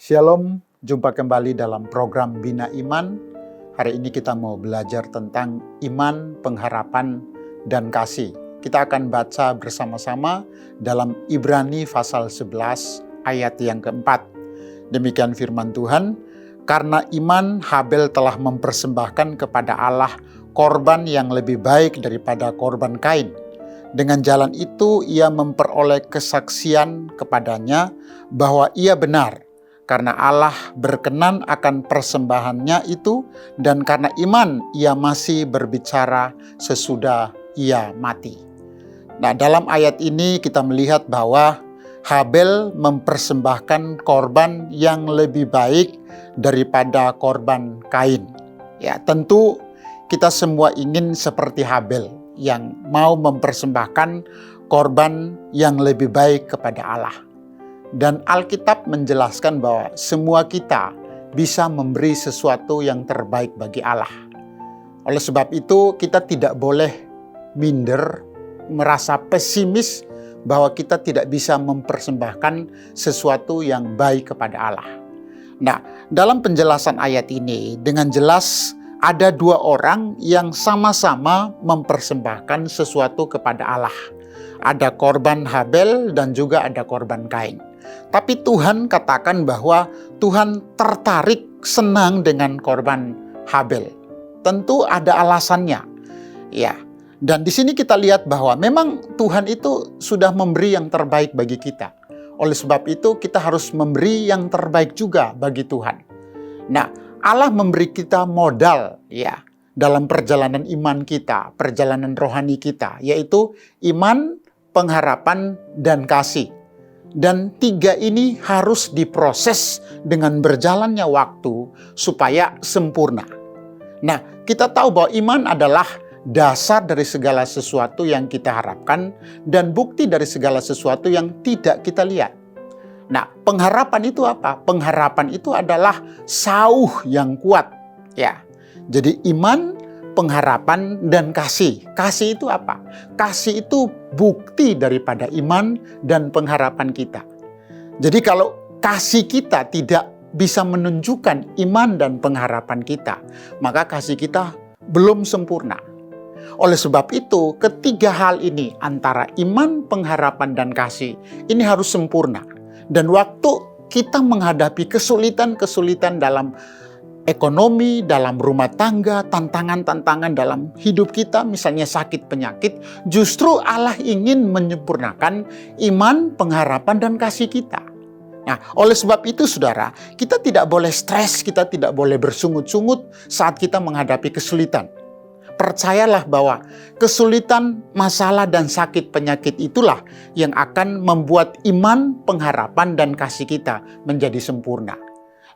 Shalom, jumpa kembali dalam program Bina Iman. Hari ini kita mau belajar tentang iman, pengharapan, dan kasih. Kita akan baca bersama-sama dalam Ibrani pasal 11 ayat yang keempat. Demikian firman Tuhan, karena iman Habel telah mempersembahkan kepada Allah korban yang lebih baik daripada korban Kain. Dengan jalan itu ia memperoleh kesaksian kepadanya bahwa ia benar, karena Allah berkenan akan persembahannya itu, dan karena iman ia masih berbicara sesudah ia mati. Nah, dalam ayat ini kita melihat bahwa Habel mempersembahkan korban yang lebih baik daripada korban Kain. Ya, tentu kita semua ingin seperti Habel yang mau mempersembahkan korban yang lebih baik kepada Allah. Dan Alkitab menjelaskan bahwa semua kita bisa memberi sesuatu yang terbaik bagi Allah. Oleh sebab itu kita tidak boleh minder, merasa pesimis bahwa kita tidak bisa mempersembahkan sesuatu yang baik kepada Allah. Nah, dalam penjelasan ayat ini dengan jelas ada dua orang yang sama-sama mempersembahkan sesuatu kepada Allah. Ada korban Habel dan juga ada korban Kain. Tapi Tuhan katakan bahwa Tuhan tertarik, senang dengan korban Habel. Tentu ada alasannya. Ya. Dan di sini kita lihat bahwa memang Tuhan itu sudah memberi yang terbaik bagi kita. Oleh sebab itu kita harus memberi yang terbaik juga bagi Tuhan. Nah, Allah memberi kita modal ya dalam perjalanan iman kita, perjalanan rohani kita, yaitu iman, pengharapan, dan kasih. Dan tiga ini harus diproses dengan berjalannya waktu supaya sempurna. Nah, kita tahu bahwa iman adalah dasar dari segala sesuatu yang kita harapkan dan bukti dari segala sesuatu yang tidak kita lihat. Nah, pengharapan itu apa? Pengharapan itu adalah sauh yang kuat. Ya, jadi iman, pengharapan, dan kasih. Kasih itu apa? Kasih itu bukti daripada iman dan pengharapan kita. Jadi kalau kasih kita tidak bisa menunjukkan iman dan pengharapan kita, maka kasih kita belum sempurna. Oleh sebab itu, ketiga hal ini antara iman, pengharapan, dan kasih, ini harus sempurna. Dan waktu kita menghadapi kesulitan-kesulitan dalam ekonomi, dalam rumah tangga, tantangan-tantangan dalam hidup kita, misalnya sakit penyakit, justru Allah ingin menyempurnakan iman, pengharapan, dan kasih kita. Nah, oleh sebab itu saudara, kita tidak boleh stres, kita tidak boleh bersungut-sungut saat kita menghadapi kesulitan. Percayalah bahwa kesulitan, masalah, dan sakit penyakit itulah yang akan membuat iman, pengharapan, dan kasih kita menjadi sempurna.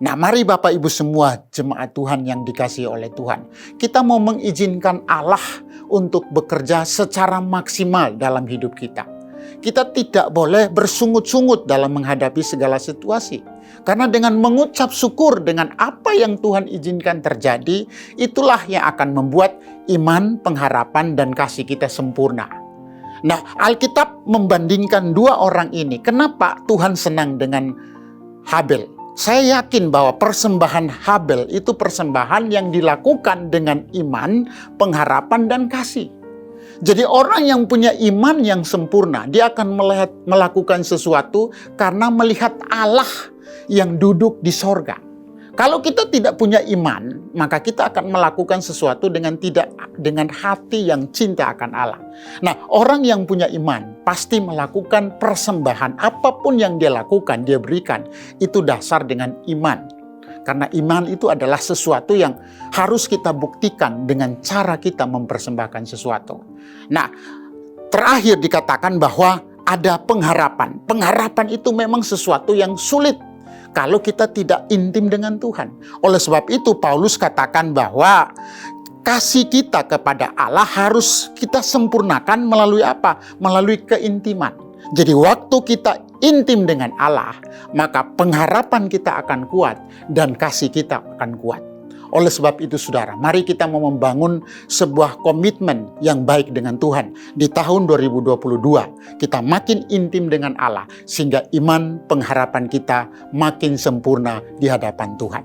Nah, mari Bapak Ibu semua jemaat Tuhan yang dikasihi oleh Tuhan. Kita mau mengizinkan Allah untuk bekerja secara maksimal dalam hidup kita. Kita tidak boleh bersungut-sungut dalam menghadapi segala situasi. Karena dengan mengucap syukur dengan apa yang Tuhan izinkan terjadi, itulah yang akan membuat iman, pengharapan, dan kasih kita sempurna. Nah, Alkitab membandingkan dua orang ini. Kenapa Tuhan senang dengan Habel? Saya yakin bahwa persembahan Habel itu persembahan yang dilakukan dengan iman, pengharapan, dan kasih. Jadi orang yang punya iman yang sempurna, dia akan melakukan sesuatu karena melihat Allah yang duduk di sorga. Kalau kita tidak punya iman, maka kita akan melakukan sesuatu dengan hati yang cinta akan Allah. Nah, orang yang punya iman pasti melakukan persembahan apapun yang dia lakukan, dia berikan, itu dasar dengan iman. Karena iman itu adalah sesuatu yang harus kita buktikan dengan cara kita mempersembahkan sesuatu. Nah, terakhir dikatakan bahwa ada pengharapan. Pengharapan itu memang sesuatu yang sulit kalau kita tidak intim dengan Tuhan. Oleh sebab itu Paulus katakan bahwa kasih kita kepada Allah harus kita sempurnakan melalui apa? Melalui keintiman. Jadi waktu kita intim dengan Allah, maka pengharapan kita akan kuat dan kasih kita akan kuat. Oleh sebab itu saudara, mari kita mau membangun sebuah komitmen yang baik dengan Tuhan. Di tahun 2022, kita makin intim dengan Allah, sehingga iman pengharapan kita makin sempurna di hadapan Tuhan.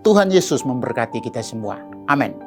Tuhan Yesus memberkati kita semua. Amin.